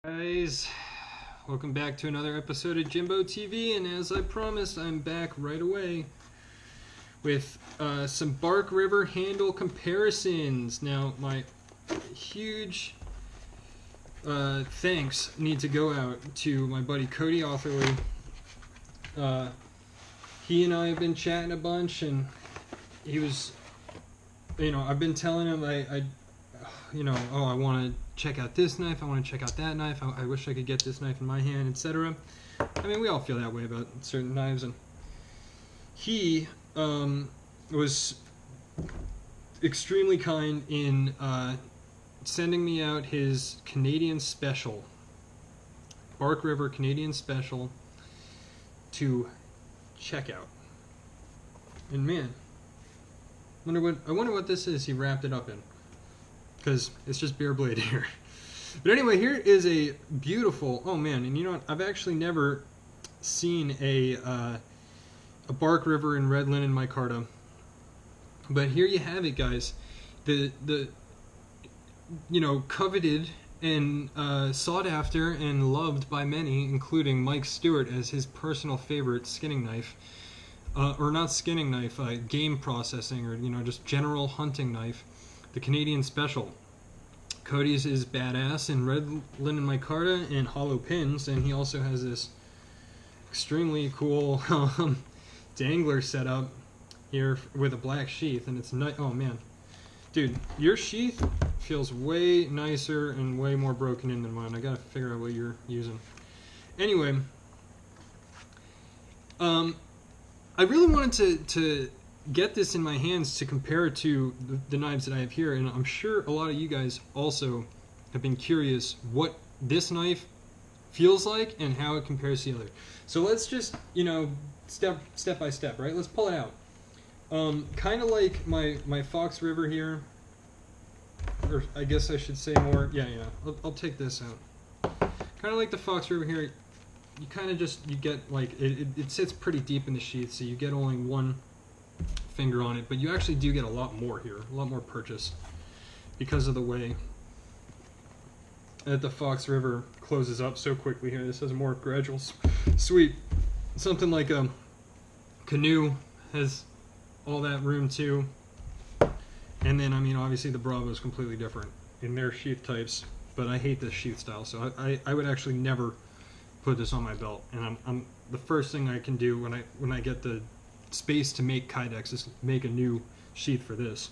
Guys, welcome back to another episode of Jimbo TV, and as I promised, I'm back right away with some Bark River handle comparisons. Now, my huge thanks need to go out to my buddy CODY ATHERLEY. He and I have been chatting a bunch, and he was, I've been telling him I want to check out this knife, I want to check out that knife, I wish I could get this knife in my hand, etc. I mean, we all feel that way about certain knives, and he was extremely kind in sending me out his Canadian Special, Bark River Canadian Special, to check out. And man, I wonder what this is he wrapped it up in, because it's just bare blade here. But anyway, here is a beautiful, oh man, and you know what, I've actually never seen a Bark River in red linen micarta, but here you have it, guys. The coveted and sought after and loved by many, including Mike Stewart, as his personal favorite skinning knife, or not skinning knife, game processing, or just general hunting knife, the Canadian Special. CODY's is badass in red linen micarta and hollow pins, and he also has this extremely cool dangler setup here with a black sheath, and it's oh man, dude, your sheath feels way nicer and way more broken in than mine. I gotta figure out what you're using. Anyway, I really wanted to get this in my hands to compare it to the knives that I have here, and I'm sure a lot of you guys also have been curious what this knife feels like and how it compares to the other. So let's just, step by step, right? Let's pull it out. Kind of like my Fox River here, or I guess I should say more, I'll take this out. Kind of like the Fox River here, you kind of you get like, it sits pretty deep in the sheath, so you get only one finger on it, but you actually do get a lot more here, a lot more purchase, because of the way that the Fox River closes up so quickly here. This has a more gradual sweep. Something like a Canoe has all that room too, and then obviously the Bravo is completely different in their sheath types, but I hate this sheath style, so I would actually never put this on my belt. And I'm the first thing I can do when I get the space to make Kydex is make a new sheath for this.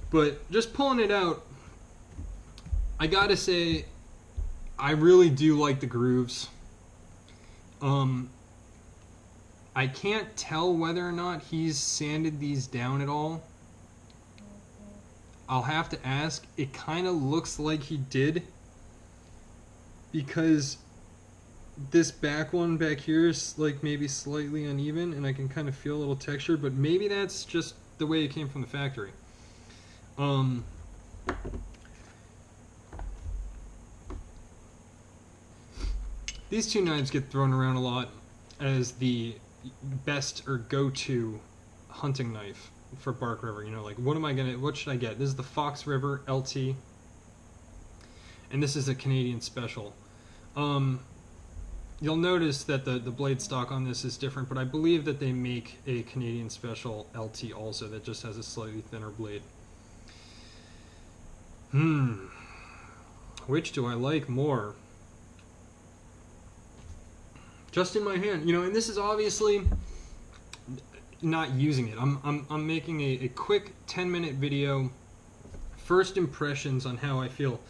But just pulling it out, I gotta say, I really do like the grooves. I can't tell whether or not he's sanded these down at all. I'll have to ask. It kind of looks like he did, because this back one back here is like maybe slightly uneven, and I can kind of feel a little texture, but maybe that's just the way it came from the factory. These two knives get thrown around a lot as the best or go-to hunting knife for Bark River. Like, what should I get? This is the Fox River LT, and this is a Canadian Special. You'll notice that the blade stock on this is different, but I believe that they make a Canadian Special LT also that just has a slightly thinner blade. Which do I like more? Just in my hand, and this is obviously not using it. I'm making a quick 10-minute video, first impressions on how I feel.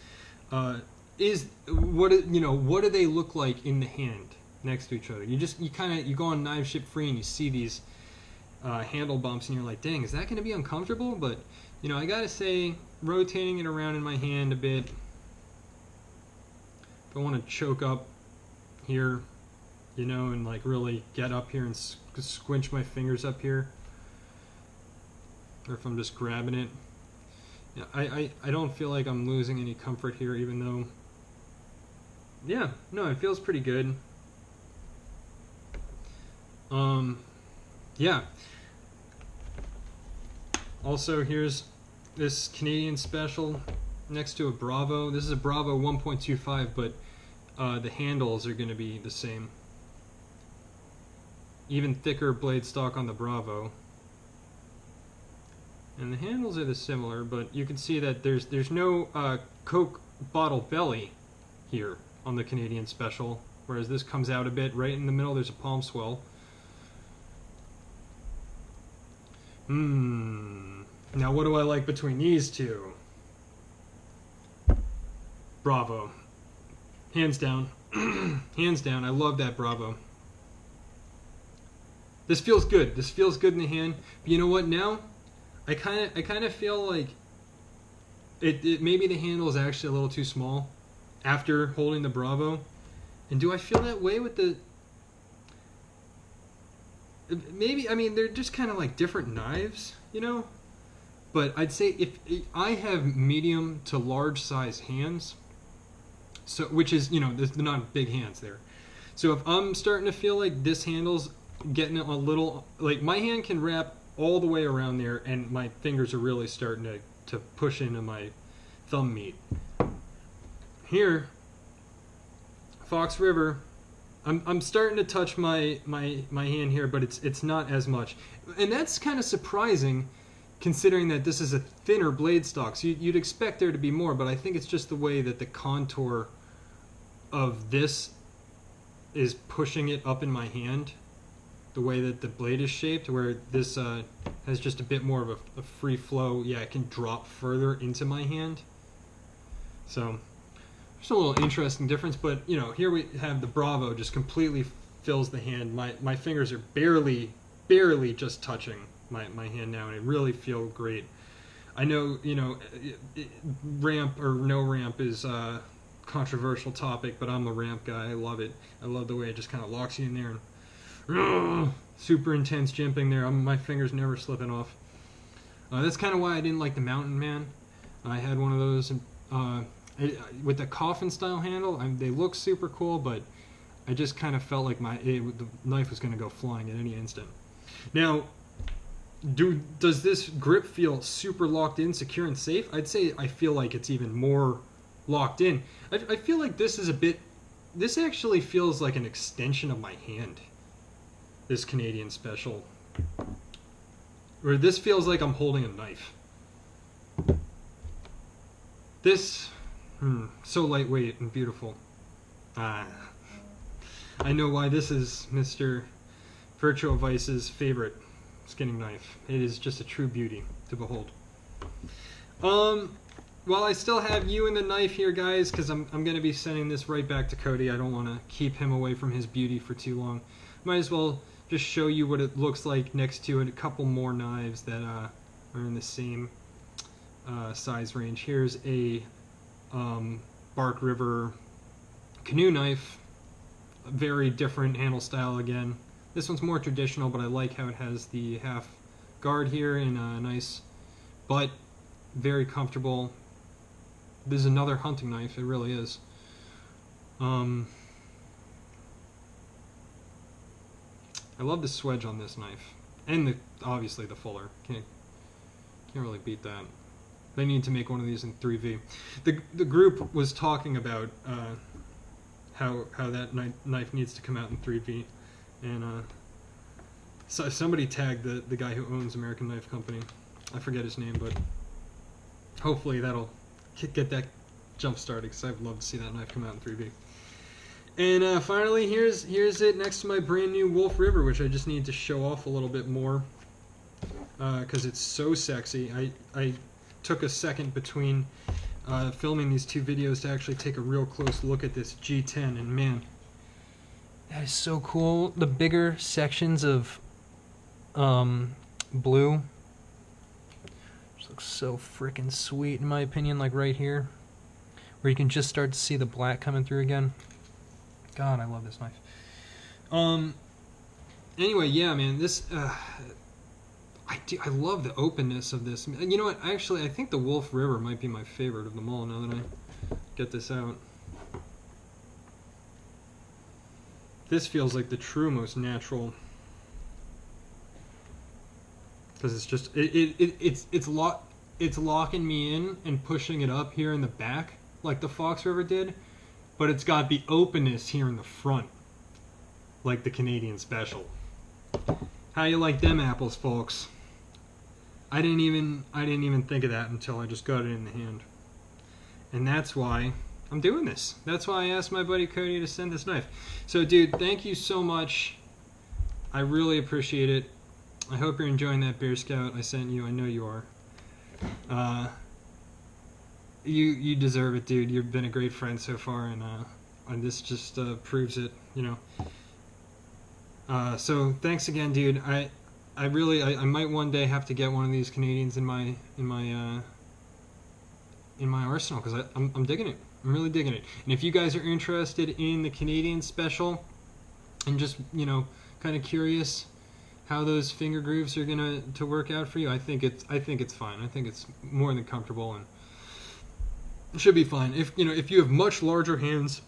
What do they look like in the hand next to each other? You go on Knife Ship Free and you see these handle bumps, and you're like, dang, is that going to be uncomfortable? But I gotta say, rotating it around in my hand a bit, if I want to choke up here, and like really get up here and squinch my fingers up here, or if I'm just grabbing it, I don't feel like I'm losing any comfort here, even though, it feels pretty good. Also, here's this Canadian Special next to a Bravo. This is a Bravo 1.25, but the handles are going to be the same. Even thicker blade stock on the Bravo. And the handles are the similar, but you can see that there's no Coke bottle belly here on the Canadian Special, whereas this comes out a bit. Right in the middle there's a palm swell. Now what do I like between these two? Bravo. Hands down. Hands down, I love that Bravo. This feels good. This feels good in the hand. But you know what now? I kind of feel like it maybe the handle is actually a little too small after holding the Bravo. And do I feel that way with the... Maybe, I mean, they're just kind of like different knives, you know? But I'd say if I have medium to large size hands, so which is, you know, they're not big hands there. So if I'm starting to feel like this handle's getting a little, like my hand can wrap all the way around there and my fingers are really starting to push into my thumb meat. Here, Fox River, I'm starting to touch my hand here, but it's not as much. And that's kind of surprising considering that this is a thinner blade stock. So you'd expect there to be more, but I think it's just the way that the contour of this is pushing it up in my hand. The way that the blade is shaped, where this has just a bit more of a free flow. Yeah, it can drop further into my hand. So, just a little interesting difference, but you know, here we have the Bravo just completely fills the hand. My fingers are barely just touching my hand now, and it really feels great. I know, you know, ramp or no ramp is a controversial topic, but I'm a ramp guy. I love it. I love the way it just kind of locks you in there and super intense jimping there. My fingers never slipping off. That's kind of why I didn't like the Mountain Man. I had one of those with the coffin style handle. They look super cool, but I just kind of felt like the knife was going to go flying at any instant. Now, does this grip feel super locked in, secure, and safe? I'd say I feel like it's even more locked in. I feel like this is a bit... This actually feels like an extension of my hand. This Canadian Special. Where this feels like I'm holding a knife. This... so lightweight and beautiful. I know why this is Mr. Virtual Vice's favorite skinning knife. It is just a true beauty to behold. Well, I still have you and the knife here, guys, because I'm going to be sending this right back to Cody. I don't want to keep him away from his beauty for too long. Might as well just show you what it looks like next to it. A couple more knives that are in the same size range. Here's a Bark River canoe knife. A very different handle style again. This one's more traditional, but I like how it has the half guard here and a nice butt. Very comfortable. This is another hunting knife, it really is. I love the swedge on this knife. And obviously the fuller. Can't really beat that. They need to make one of these in 3V. The group was talking about how that knife needs to come out in 3V. And so somebody tagged the guy who owns American Knife Company. I forget his name, but hopefully that'll get that jump started, because I'd love to see that knife come out in 3V. And finally, here's it next to my brand new Wolf River, which I just need to show off a little bit more because it's so sexy. I took a second between filming these two videos to actually take a real close look at this G10, and man, that is so cool. The bigger sections of blue just looks so freaking sweet in my opinion, like right here, where you can just start to see the black coming through again. God, I love this knife. Anyway, yeah, man, this I love the openness of this. You know what? Actually, I think the Wolf River might be my favorite of them all. Now that I get this out, this feels like the true most natural, because it's just it's locking me in and pushing it up here in the back like the Fox River did. but it's got the openness here in the front, like the Canadian Special. How you like them apples, folks? I didn't even think of that until I just got it in the hand. And that's why I'm doing this. That's why I asked my buddy Cody to send this knife. So, dude, thank you so much. I really appreciate it. I hope you're enjoying that Bear Scout I sent you. I know you are. You deserve it, dude. You've been a great friend so far, and this just proves it, you know. So thanks again, dude. I might one day have to get one of these Canadians in my arsenal, because I'm digging it. I'm really digging it. And if you guys are interested in the Canadian Special and just, you know, kind of curious how those finger grooves are gonna work out for you, I think it's fine. I think it's more than comfortable, and it should be fine. If you have much larger hands,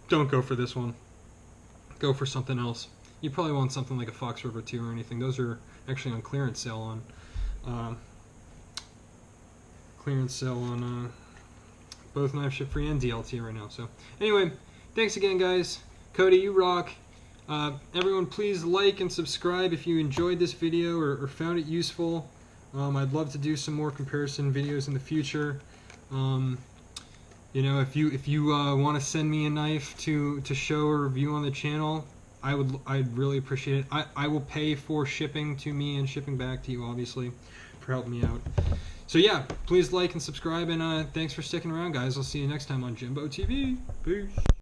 don't go for this one. Go for something else. You probably want something like a Fox River 2 or anything. Those are actually on clearance sale on both Knife Ship Free and DLT right now. So anyway, thanks again, guys. Cody, you rock. Everyone, please like and subscribe if you enjoyed this video or found it useful. I'd love to do some more comparison videos in the future. You know, if you want to send me a knife to show or review on the channel, I'd really appreciate it. I will pay for shipping to me and shipping back to you, obviously, for helping me out. So yeah, please like and subscribe, and thanks for sticking around, guys. I'll see you next time on Jimbo TV. Peace.